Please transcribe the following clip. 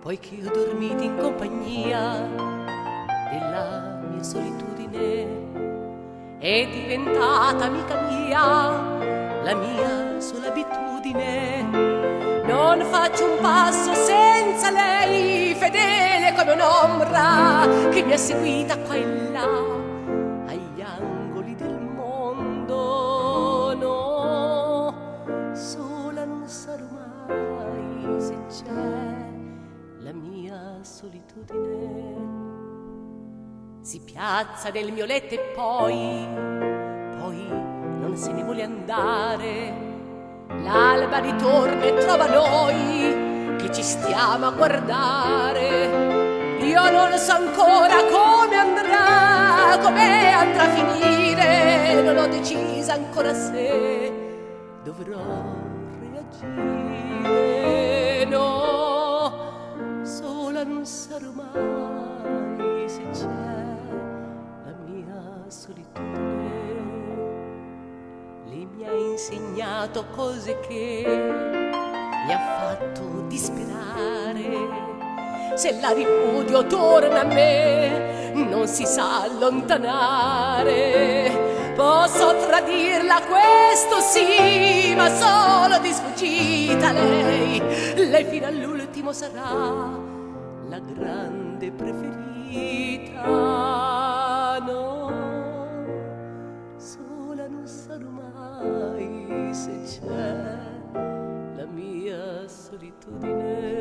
poiché ho dormito in compagnia della mia solitudine, è diventata amica mia la mia sola abitudine. Non faccio un passo senza lei, fedele come un'ombra che mi ha seguita qua e là agli angoli del mondo. No, sola non sarò mai se c'è la mia solitudine. Si piazza nel mio letto e poi non se ne vuole andare. L'alba ritorna e trova noi che ci stiamo a guardare. Io non so ancora come andrà a finire, non ho decisa ancora se dovrò reagire. No, sola non sarò mai se c'è la mia solitudine. Lei mi ha insegnato cose che mi ha fatto disperare. Se la ripudio torna a me, non si sa allontanare. Posso tradirla, questo sì, ma solo di sfuggita. Lei fino all'ultimo sarà la grande preferita. No, sola non sarò mai se c'è la mia solitudine.